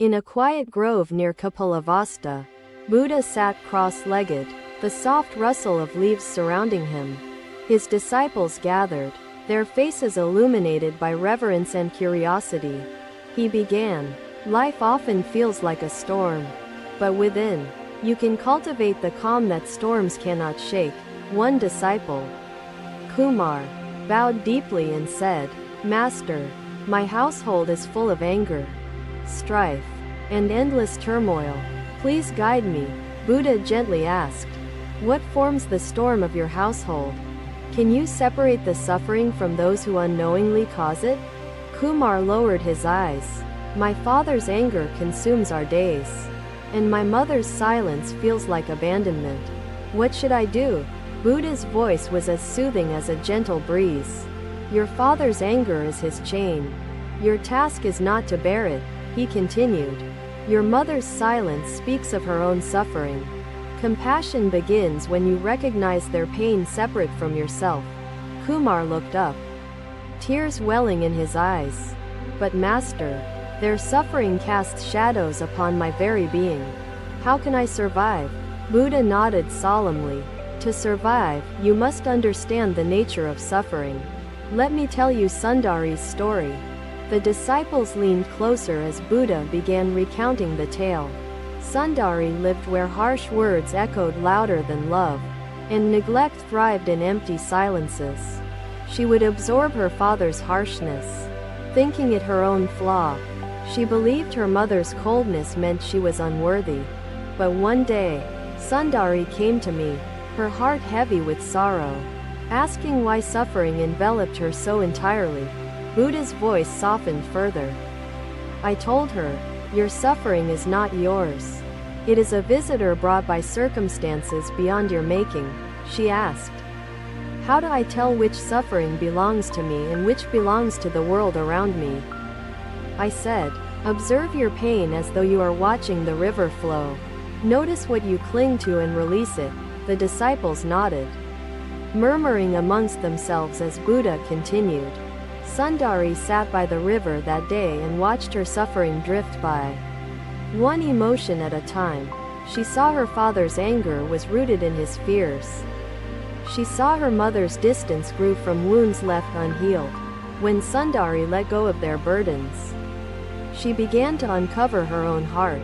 In a quiet grove near Kapilavastu, Buddha sat cross-legged, the soft rustle of leaves surrounding him. His disciples gathered, their faces illuminated by reverence and curiosity. He began, "Life often feels like a storm. But within, you can cultivate the calm that storms cannot shake." One disciple, Kumar, bowed deeply and said, "Master, my household is full of anger, strife, and endless turmoil. Please guide me." Buddha gently asked, "What forms the storm of your household? Can you separate the suffering from those who unknowingly cause it?" Kumar lowered his eyes. "My father's anger consumes our days, and my mother's silence feels like abandonment. What should I do?" Buddha's voice was as soothing as a gentle breeze. "Your father's anger is his chain. Your task is not to bear it," he continued. "Your mother's silence speaks of her own suffering. Compassion begins when you recognize their pain separate from yourself." Kumar looked up, tears welling in his eyes. "But Master, their suffering casts shadows upon my very being. How can I survive?" Buddha nodded solemnly. "To survive, you must understand the nature of suffering. Let me tell you Sundari's story." The disciples leaned closer as Buddha began recounting the tale. Sundari lived where harsh words echoed louder than love, and neglect thrived in empty silences. She would absorb her father's harshness, thinking it her own flaw. She believed her mother's coldness meant she was unworthy. But one day, Sundari came to me, her heart heavy with sorrow, asking why suffering enveloped her so entirely. Buddha's voice softened further. I told her, "Your suffering is not yours. It is a visitor brought by circumstances beyond your making." She asked, "How do I tell which suffering belongs to me and which belongs to the world around me?" I said, "Observe your pain as though you are watching the river flow. Notice what you cling to and release it." The disciples nodded, murmuring amongst themselves as Buddha continued. Sundari sat by the river that day and watched her suffering drift by, one emotion at a time. She saw her father's anger was rooted in his fears. She saw her mother's distance grew from wounds left unhealed. When Sundari let go of their burdens, she began to uncover her own heart,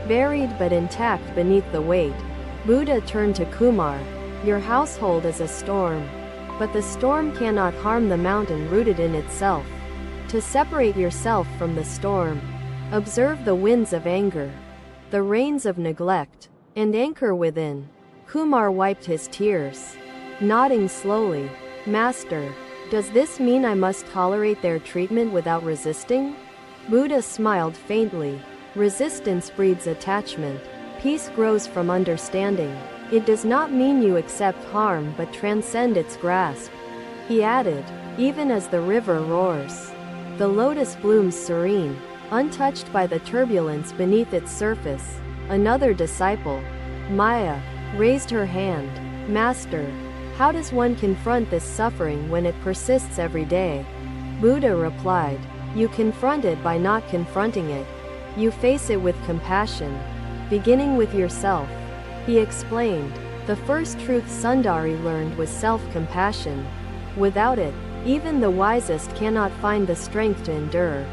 buried but intact beneath the weight. Buddha turned to Kumar, "Your household is a storm. But the storm cannot harm the mountain rooted in itself. To separate yourself from the storm, observe the winds of anger, the rains of neglect, and anchor within." Kumar wiped his tears, nodding slowly. "Master, does this mean I must tolerate their treatment without resisting?" Buddha smiled faintly. "Resistance breeds attachment. Peace grows from understanding. It does not mean you accept harm but transcend its grasp." He added, "Even as the river roars, the lotus blooms serene, untouched by the turbulence beneath its surface." Another disciple, Maya, raised her hand. "Master, how does one confront this suffering when it persists every day?" Buddha replied, "You confront it by not confronting it. You face it with compassion, beginning with yourself." He explained, the first truth Sundari learned was self-compassion. Without it, even the wisest cannot find the strength to endure.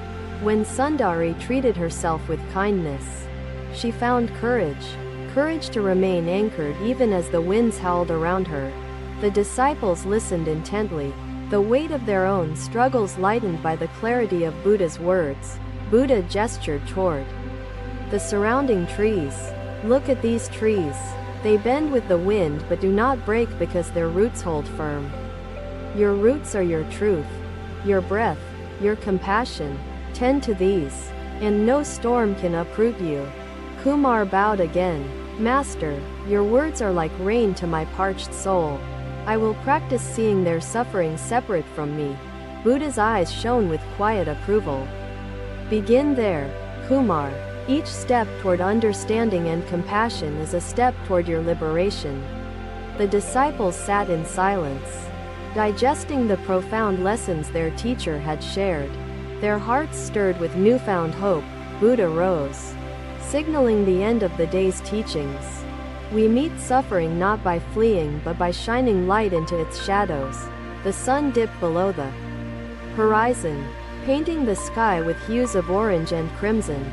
When Sundari treated herself with kindness, she found courage to remain anchored even as the winds howled around her. The disciples listened intently, the weight of their own struggles lightened by the clarity of Buddha's words. Buddha gestured toward the surrounding trees. "Look at these trees. They bend with the wind but do not break because their roots hold firm. Your roots are your truth, your breath, your compassion. Tend to these, and no storm can uproot you." Kumar bowed again. "Master, your words are like rain to my parched soul. I will practice seeing their suffering separate from me." Buddha's eyes shone with quiet approval. "Begin there, Kumar. Each step toward understanding and compassion is a step toward your liberation." The disciples sat in silence, digesting the profound lessons their teacher had shared. Their hearts stirred with newfound hope, Buddha rose, signaling the end of the day's teachings. We meet suffering not by fleeing but by shining light into its shadows. The sun dipped below the horizon, painting the sky with hues of orange and crimson,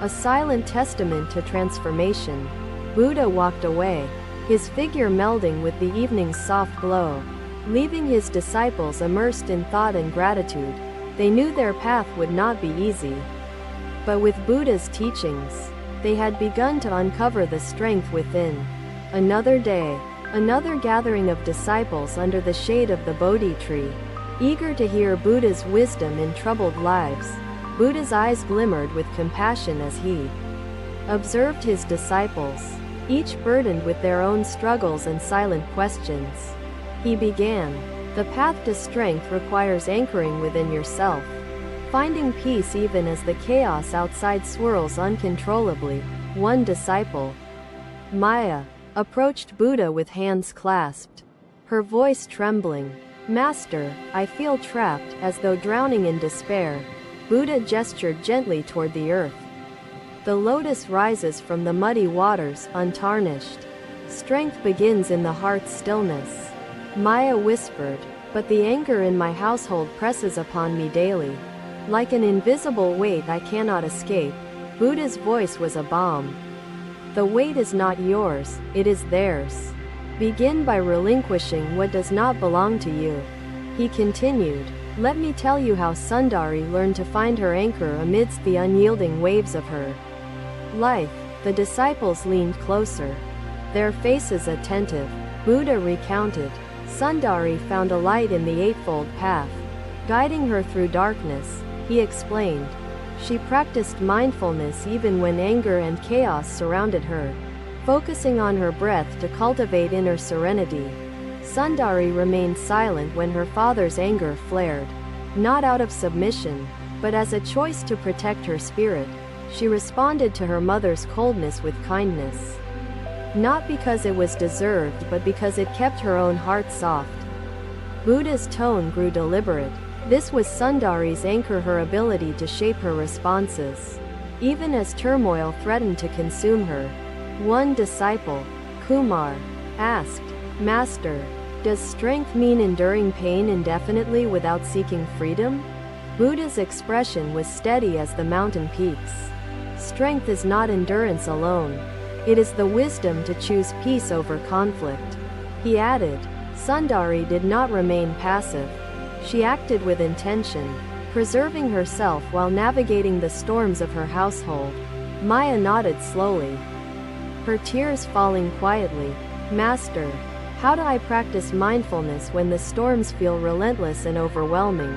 a silent testament to transformation. Buddha walked away, his figure melding with the evening's soft glow, leaving his disciples immersed in thought and gratitude. They knew their path would not be easy, but with Buddha's teachings, they had begun to uncover the strength within. Another day, another gathering of disciples under the shade of the Bodhi tree, eager to hear Buddha's wisdom in troubled lives. Buddha's eyes glimmered with compassion as he observed his disciples, each burdened with their own struggles and silent questions. He began, "The path to strength requires anchoring within yourself, finding peace even as the chaos outside swirls uncontrollably." One disciple, Maya, approached Buddha with hands clasped, her voice trembling. "Master, I feel trapped," as though drowning in despair. Buddha gestured gently toward the earth. "The lotus rises from the muddy waters, untarnished. Strength begins in the heart's stillness." Maya whispered, "But the anger in my household presses upon me daily. Like an invisible weight I cannot escape." Buddha's voice was a balm. "The weight is not yours, it is theirs. Begin by relinquishing what does not belong to you." He continued, "Let me tell you how Sundari learned to find her anchor amidst the unyielding waves of her life." The disciples leaned closer, their faces attentive. Buddha recounted, "Sundari found a light in the Eightfold Path, guiding her through darkness." He explained, "She practiced mindfulness even when anger and chaos surrounded her, focusing on her breath to cultivate inner serenity." Sundari remained silent when her father's anger flared, not out of submission, but as a choice to protect her spirit. She responded to her mother's coldness with kindness, not because it was deserved but because it kept her own heart soft. Buddha's tone grew deliberate. This was Sundari's anchor, her ability to shape her responses, even as turmoil threatened to consume her. One disciple, Kumar, asked, "Master, does strength mean enduring pain indefinitely without seeking freedom?" Buddha's expression was steady as the mountain peaks. "Strength is not endurance alone. It is the wisdom to choose peace over conflict." He added, "Sundari did not remain passive. She acted with intention, preserving herself while navigating the storms of her household." Maya nodded slowly, her tears falling quietly. "Master, how do I practice mindfulness when the storms feel relentless and overwhelming?"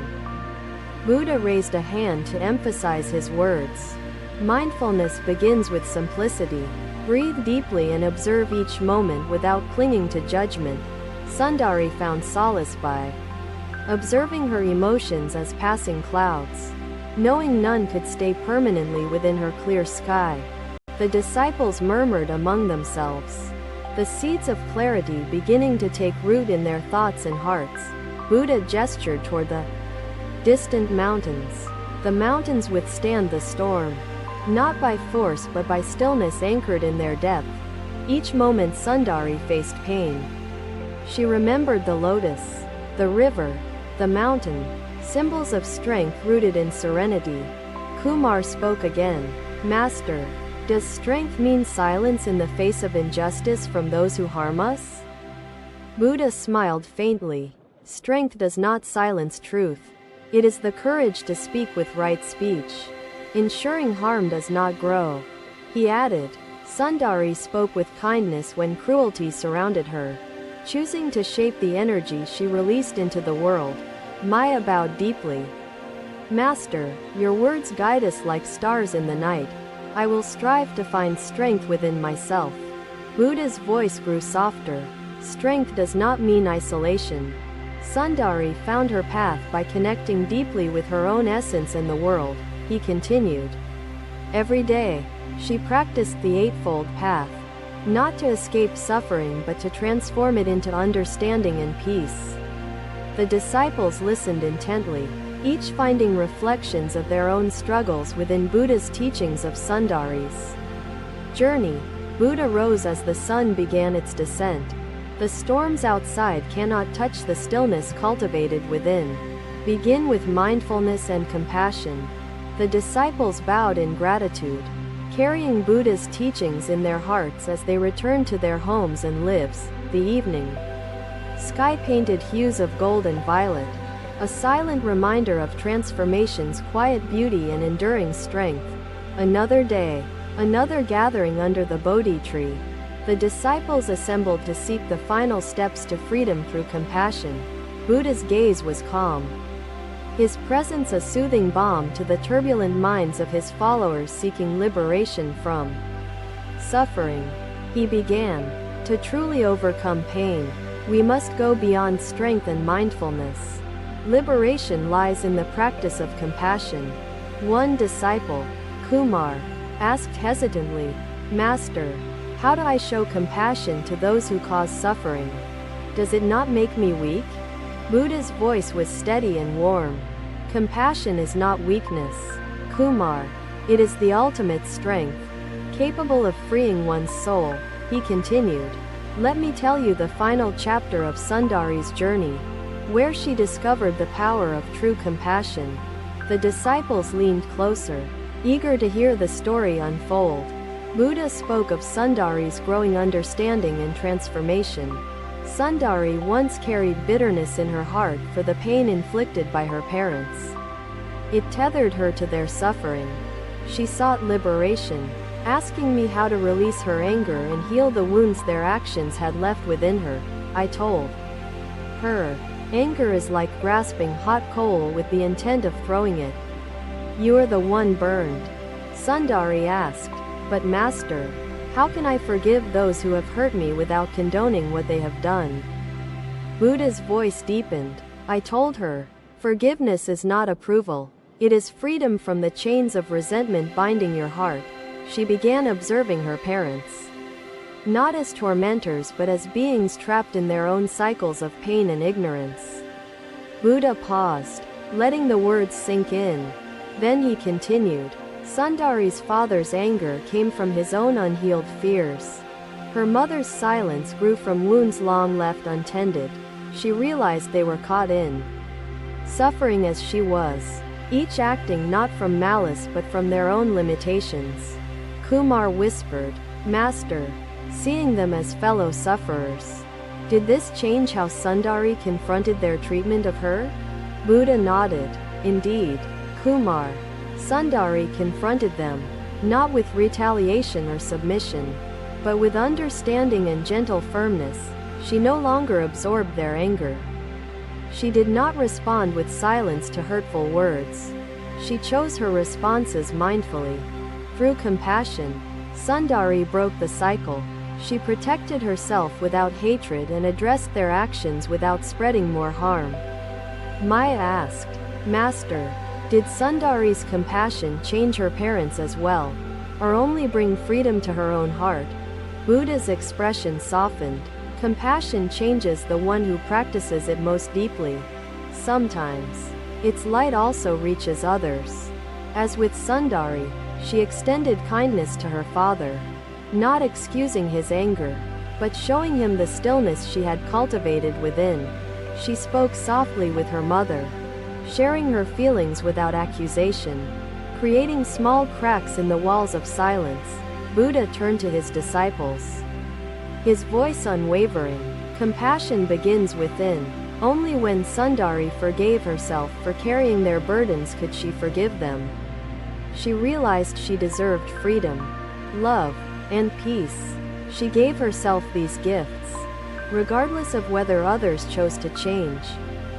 Buddha raised a hand to emphasize his words. "Mindfulness begins with simplicity. Breathe deeply and observe each moment without clinging to judgment." Sundari found solace by observing her emotions as passing clouds, knowing none could stay permanently within her clear sky. The disciples murmured among themselves, the seeds of clarity beginning to take root in their thoughts and hearts. Buddha gestured toward the distant mountains. "The mountains withstand the storm, not by force but by stillness anchored in their depth." Each moment Sundari faced pain. She remembered the lotus, the river, the mountain, symbols of strength rooted in serenity. Kumar spoke again, "Master, does strength mean silence in the face of injustice from those who harm us?" Buddha smiled faintly. "Strength does not silence truth. It is the courage to speak with right speech, ensuring harm does not grow." He added, "Sundari spoke with kindness when cruelty surrounded her, choosing to shape the energy she released into the world." Maya bowed deeply. "Master, your words guide us like stars in the night. I will strive to find strength within myself." Buddha's voice grew softer. "Strength does not mean isolation." Sundari found her path by connecting deeply with her own essence and the world. He continued, "Every day, she practiced the Eightfold Path, not to escape suffering but to transform it into understanding and peace." The disciples listened intently, each finding reflections of their own struggles within Buddha's teachings of Sundari's journey. Buddha rose as the sun began its descent. The storms outside cannot touch the stillness cultivated within. Begin with mindfulness and compassion. The disciples bowed in gratitude, carrying Buddha's teachings in their hearts as they returned to their homes and lives. The evening sky painted hues of gold and violet, a silent reminder of transformation's quiet beauty and enduring strength. Another day, another gathering under the Bodhi tree. The disciples assembled to seek the final steps to freedom through compassion. Buddha's gaze was calm, his presence a soothing balm to the turbulent minds of his followers seeking liberation from suffering. He began, to truly overcome pain, we must go beyond strength and mindfulness. Liberation lies in the practice of compassion. One disciple, Kumar, asked hesitantly, Master, how do I show compassion to those who cause suffering? Does it not make me weak? Buddha's voice was steady and warm. Compassion is not weakness, Kumar. It is the ultimate strength, capable of freeing one's soul. He continued, let me tell you the final chapter of Sundari's journey, where she discovered the power of true compassion. The disciples leaned closer, eager to hear the story unfold. Buddha spoke of Sundari's growing understanding and transformation. Sundari once carried bitterness in her heart for the pain inflicted by her parents. It tethered her to their suffering. She sought liberation, asking me how to release her anger and heal the wounds their actions had left within her. I told her, anger is like grasping hot coal with the intent of throwing it. You are the one burned. Sundari asked, but Master, how can I forgive those who have hurt me without condoning what they have done? Buddha's voice deepened. I told her, forgiveness is not approval. It is freedom from the chains of resentment binding your heart. She began observing her parents, not as tormentors but as beings trapped in their own cycles of pain and ignorance. Buddha paused, letting the words sink in. Then he continued, Sundari's father's anger came from his own unhealed fears. Her mother's silence grew from wounds long left untended. She realized they were caught in suffering as she was, each acting not from malice but from their own limitations. Kumar whispered, Master, seeing them as fellow sufferers, did this change how Sundari confronted their treatment of her? Buddha nodded. Indeed, Kumar. Sundari confronted them, not with retaliation or submission, but with understanding and gentle firmness. She no longer absorbed their anger. She did not respond with silence to hurtful words. She chose her responses mindfully. Through compassion, Sundari broke the cycle. She protected herself without hatred and addressed their actions without spreading more harm. Maya asked, Master, did Sundari's compassion change her parents as well, or only bring freedom to her own heart? Buddha's expression softened. Compassion changes the one who practices it most deeply. Sometimes, its light also reaches others. As with Sundari, she extended kindness to her father, not excusing his anger, but showing him the stillness she had cultivated within. She spoke softly with her mother, sharing her feelings without accusation, creating small cracks in the walls of silence. Buddha turned to his disciples, his voice unwavering. Compassion begins within. Only when Sundari forgave herself for carrying their burdens could she forgive them. She realized she deserved freedom, love, and peace. She gave herself these gifts, regardless of whether others chose to change.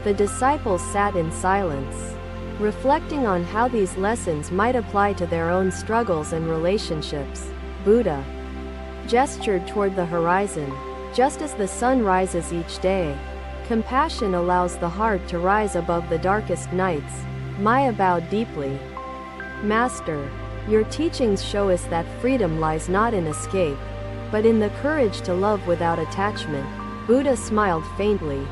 The disciples sat in silence, reflecting on how these lessons might apply to their own struggles and relationships. Buddha gestured toward the horizon. Just as the sun rises each day, compassion allows the heart to rise above the darkest nights. Maya bowed deeply. Master, your teachings show us that freedom lies not in escape, but in the courage to love without attachment. Buddha smiled faintly.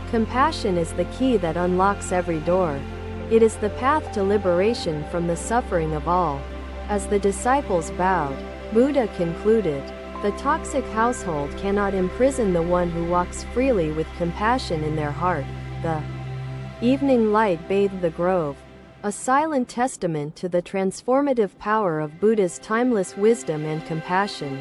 Compassion is the key that unlocks every door. It is the path to liberation from the suffering of all. As the disciples bowed, Buddha concluded, "The toxic household cannot imprison the one who walks freely with compassion in their heart." The evening light bathed the grove, a silent testament to the transformative power of Buddha's timeless wisdom and compassion.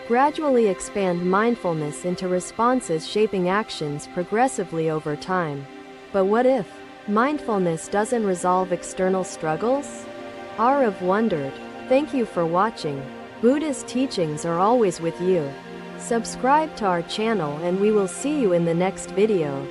Gradually expand mindfulness into responses shaping actions progressively over time. But what if mindfulness doesn't resolve external struggles? Arav wondered. Thank you for watching. Buddha's teachings are always with you. Subscribe to our channel and we will see you in the next video.